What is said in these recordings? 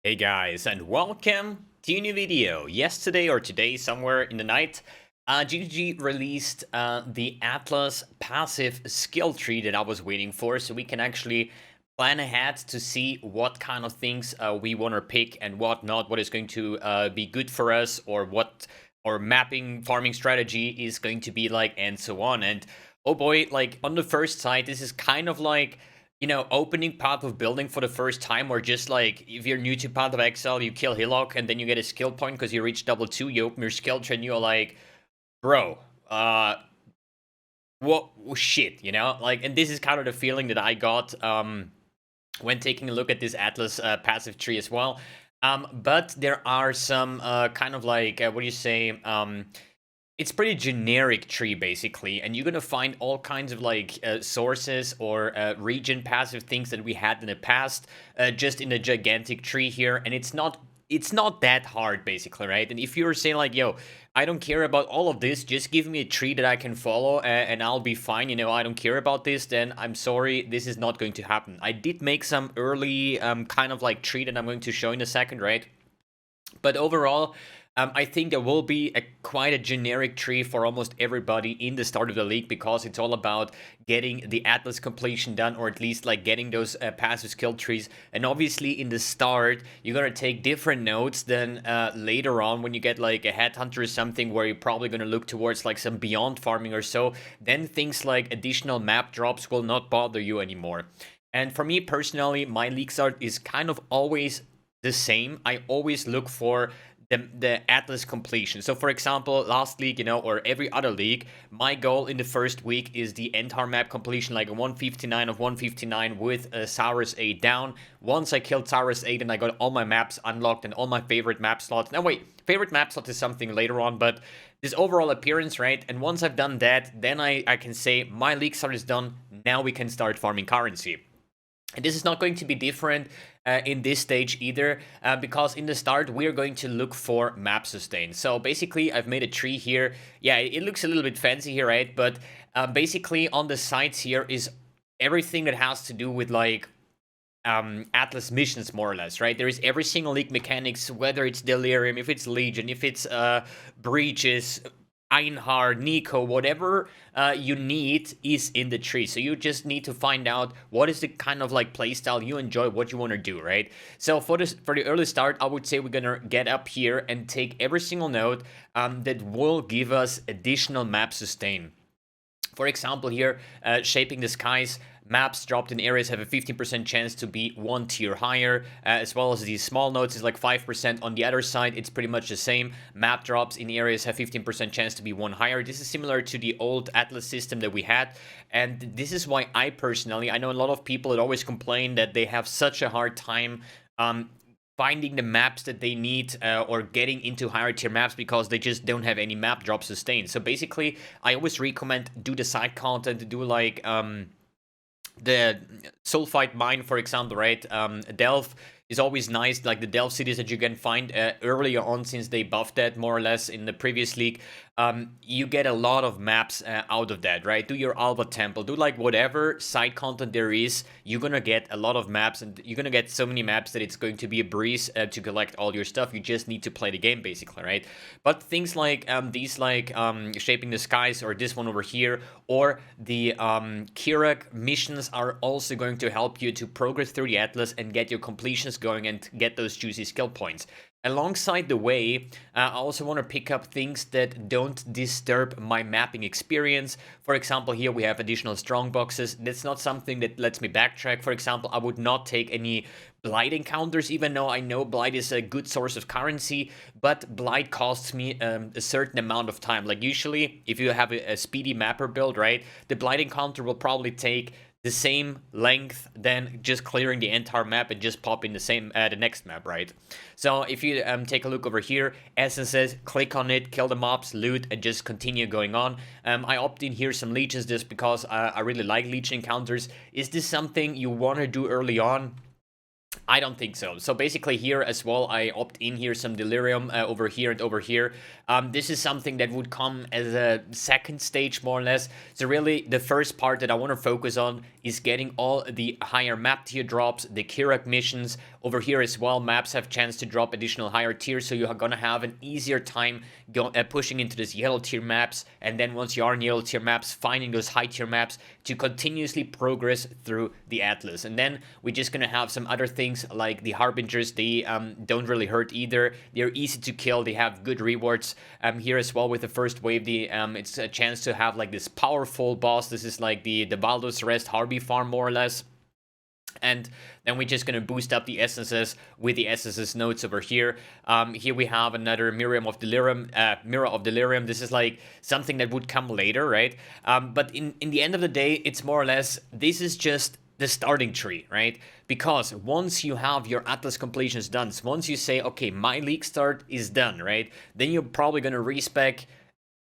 Hey guys, and welcome to a new video. Yesterday or today, somewhere in the night, GG released the Atlas passive skill tree that I was waiting for, so we can actually plan ahead to see what kind of things we want to pick and what not, what is going to be good for us, or what our mapping farming strategy is going to be like, and so on. And oh boy, like on the first sight, this is kind of like opening path of building for the first time, or just like if you're new to Path of Exile, you kill Hillock and then you get a skill point because you reach level 2, you open your skill tree and you're like, bro, what shit, Like, and this is kind of the feeling that I got when taking a look at this Atlas passive tree as well. But there are some kind of like, what do you say, it's pretty generic tree basically, and you're gonna find all kinds of like sources or region passive things that we had in the past, just in a gigantic tree here, and it's not that hard basically, right? And if you're saying like, yo, I don't care about all of this, just give me a tree that I can follow and I'll be fine, I don't care about this, then I'm sorry, this is not going to happen. I did make some early kind of like tree that I'm going to show in a second, right? But overall, I think there will be quite a generic tree for almost everybody in the start of the league, because it's all about getting the Atlas completion done, or at least like getting those passive skill trees. And obviously in the start, you're going to take different nodes than later on when you get like a headhunter or something, where you're probably going to look towards like some beyond farming or so. Then things like additional map drops will not bother you anymore. And for me personally, my league start is kind of always the same. I always look for the Atlas completion. So for example, last league, or every other league, my goal in the first week is the entire map completion, like a 159 of 159 with Saurus 8 down. Once I killed Saurus 8 and I got all my maps unlocked and all my favorite map slots. Now wait, favorite map slot is something later on, but this overall appearance, right? And once I've done that, then I can say my league start is done. Now we can start farming currency. And this is not going to be different in this stage either, because in the start we're going to look for map sustain. So basically I've made a tree here. Yeah, it looks a little bit fancy here, right? But basically on the sides here is everything that has to do with like Atlas missions, more or less, right? There is every single league mechanics, whether it's Delirium, if it's Legion, if it's Breaches, Einhard, Nico, whatever you need is in the tree. So you just need to find out what is the kind of like playstyle you enjoy, what you want to do, right? So for the early start, I would say we're gonna get up here and take every single node that will give us additional map sustain. For example, here, Shaping the Skies, maps dropped in areas have a 15% chance to be one tier higher, as well as these small nodes is like 5%. On the other side, it's pretty much the same. Map drops in areas have 15% chance to be one higher. This is similar to the old Atlas system that we had, and this is why I personally, I know a lot of people that always complain that they have such a hard time finding the maps that they need, or getting into higher tier maps, because they just don't have any map drop sustain. So basically, I always recommend do the side content, do like the Sulfite Mine, for example, right? Delph is always nice, like the Delph cities that you can find earlier on, since they buffed that more or less in the previous league. You get a lot of maps out of that, right? Do your Alba Temple, do like whatever side content there is, you're gonna get a lot of maps, and you're gonna get so many maps that it's going to be a breeze to collect all your stuff. You just need to play the game, basically, right? But things like these, like Shaping the Skies, or this one over here, or the Kirak missions are also going to help you to progress through the Atlas and get your completions going and get those juicy skill points. Alongside the way, I also want to pick up things that don't disturb my mapping experience. For example, here we have additional strong boxes. That's not something that lets me backtrack. For example, I would not take any Blight encounters, even though I know Blight is a good source of currency, but Blight costs me a certain amount of time. Like usually, if you have a speedy mapper build, right, the Blight encounter will probably take the same length than just clearing the entire map and just popping the next map, right? So if you take a look over here, essences, click on it, kill the mobs, loot, and just continue going on. I opt in here some legions just because I really like legion encounters. Is this something you want to do early on? I don't think so. So basically here as well, I opt in here some Delirium over here and over here. This is something that would come as a second stage, more or less. So really, the first part that I want to focus on is getting all the higher map tier drops, the Kirak missions. Over here as well, maps have chance to drop additional higher tiers, so you are going to have an easier time pushing into these yellow tier maps. And then once you are in yellow tier maps, finding those high tier maps to continuously progress through the Atlas. And then we're just going to have some other things like the Harbingers. They don't really hurt either. They're easy to kill. They have good rewards. Here as well with the first wave, it's a chance to have like this powerful boss. This is like the Baldur's Rest Harby farm, more or less. And then we're just going to boost up the essences with the essences nodes over here. Here we have another Mirror of Delirium. This is like something that would come later, right? But in the end of the day, it's more or less, this is just the starting tree, right? Because once you have your Atlas completions done, so once you say, okay, my league start is done, right? Then you're probably going to respec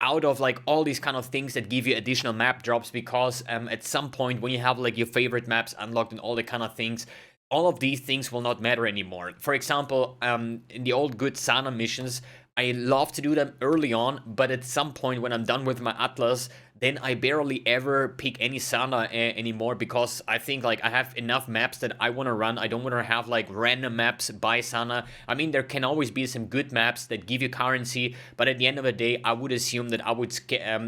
out of like all these kind of things that give you additional map drops, because at some point when you have like your favorite maps unlocked and all the kind of things, all of these things will not matter anymore. For example, in the old good Sana missions, I love to do them early on, but at some point when I'm done with my Atlas, then I barely ever pick any Sana anymore, because I think like I have enough maps that I want to run. I don't want to have like random maps by Sana. I mean, there can always be some good maps that give you currency, but at the end of the day, I would assume that I would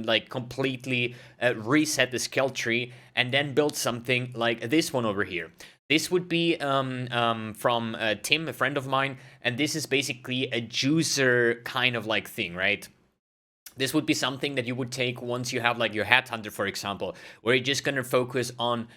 like completely reset the skill tree and then build something like this one over here. This would be from Tim, a friend of mine, and this is basically a juicer kind of like thing, right? This would be something that you would take once you have like your Headhunter, for example, where you're just going to focus on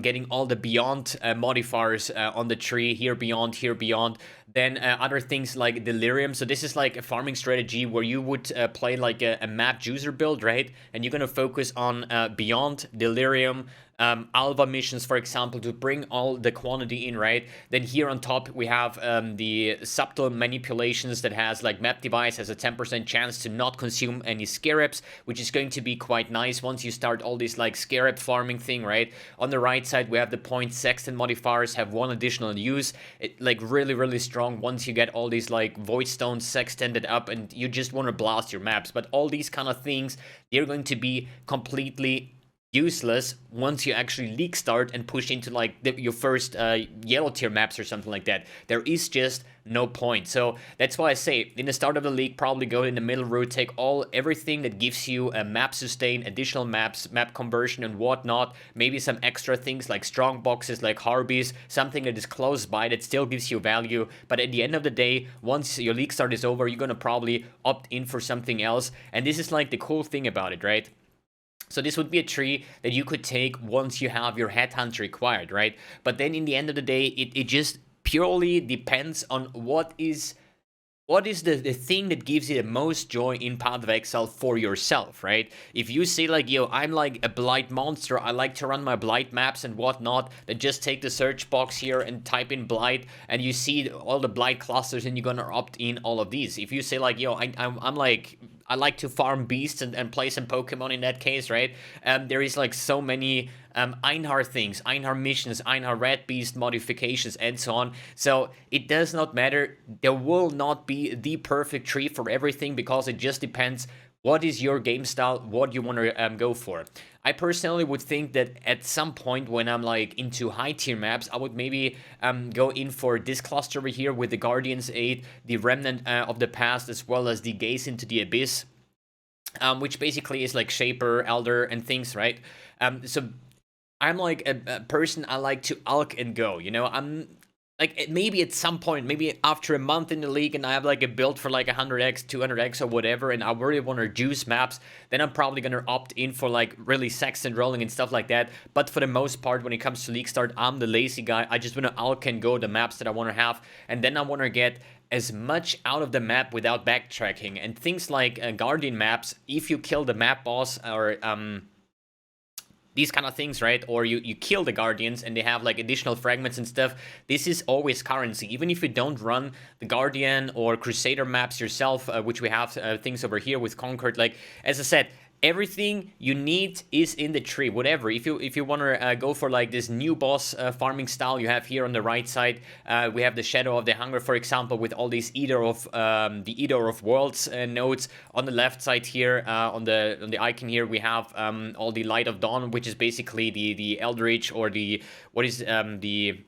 getting all the beyond modifiers on the tree, here beyond. Then other things like Delirium. So this is like a farming strategy where you would play like a map juicer build, right? And you're going to focus on beyond, Delirium, Alva missions, for example, to bring all the quantity in, right? Then here on top, we have the subtle manipulations that has like map device has a 10% chance to not consume any scarabs, which is going to be quite nice once you start all this like scarab farming thing, right? On the right side, we have the point sextant modifiers have one additional use, like really strong once you get all these like void stones sextanted up and you just want to blast your maps. But all these kind of things, they're going to be completely useless once you actually league start and push into like your first yellow tier maps or something like that. There is just no point. So that's why I say in the start of the league, probably go in the middle route, take everything that gives you a map sustain, additional maps, map conversion and whatnot, maybe some extra things like strong boxes, like Harbies, something that is close by that still gives you value. But at the end of the day, once your league start is over, you're gonna probably opt in for something else. And this is like the cool thing about it, right? So this would be a tree that you could take once you have your Headhunter required, right? But then in the end of the day, it just purely depends on what is the thing that gives you the most joy in Path of Exile for yourself, right? If you say like, yo, I'm like a Blight monster, I like to run my Blight maps and whatnot, then just take the search box here and type in Blight, and you see all the Blight clusters, and you're gonna opt in all of these. If you say like, yo, I'm like, I like to farm beasts and play some Pokemon in that case, right? There is like so many Einhar things, Einhar missions, Einhar Red Beast modifications, and so on. So it does not matter. There will not be the perfect tree for everything, because it just depends what is your game style, what you want to go for. I personally would think that at some point when I'm like into high tier maps, I would maybe go in for this cluster over here with the Guardian's Aid, the Remnant of the Past, as well as the Gaze into the Abyss, which basically is like Shaper, Elder, and things, right? So I'm like a person, I like to alch and go, you know? I'm like, maybe at some point, maybe after a month in the league and I have like a build for like 100x, 200x or whatever, and I really want to juice maps, then I'm probably going to opt in for like really sextant rolling and stuff like that. But for the most part, when it comes to league start, I'm the lazy guy. I just want to alch and go the maps that I want to have, and then I want to get as much out of the map without backtracking. And things like Guardian maps, if you kill the map boss or these kind of things, right? Or you kill the Guardians and they have like additional fragments and stuff. This is always currency. Even if you don't run the Guardian or Crusader maps yourself, which we have things over here with Conquered. Like, as I said, everything you need is in the tree. Whatever, if you want to go for like this new boss farming style, you have here on the right side, we have the Shadow of the Hunger, for example, with all these the Eater of Worlds nodes. On the left side here, on the icon here, we have all the Light of Dawn, which is basically the Eldritch, or the the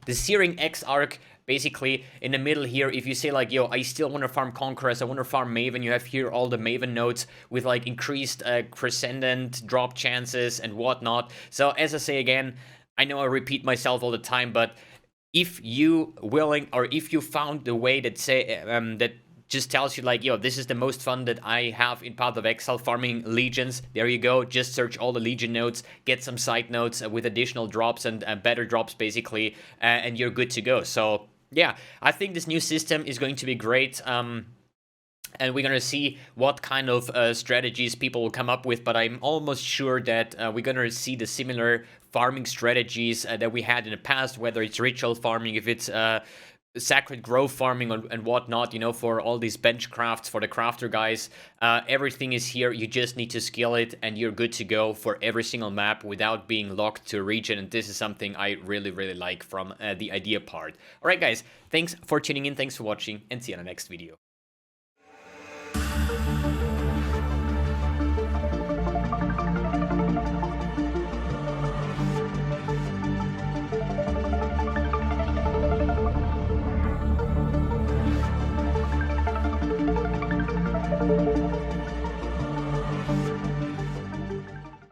Searing Exarch. Basically, in the middle here, if you say like, yo, I still want to farm Conquerors, I want to farm Maven, you have here all the Maven nodes with like increased Crescendant drop chances and whatnot. So as I say again, I know I repeat myself all the time, but if you willing, or if you found the way that that just tells you like, yo, this is the most fun that I have in Path of Exile, farming legions, there you go. Just search all the legion nodes, get some side nodes with additional drops and better drops basically, and you're good to go. So yeah, I think this new system is going to be great. And we're going to see what kind of strategies people will come up with, but I'm almost sure that we're going to see the similar farming strategies that we had in the past, whether it's ritual farming, if it's sacred grove farming and whatnot, you know, for all these bench crafts, for the crafter guys. Everything is here. You just need to skill it and you're good to go for every single map without being locked to a region. And this is something I really, really like from the idea part. All right, guys, thanks for tuning in. Thanks for watching, and see you in the next video.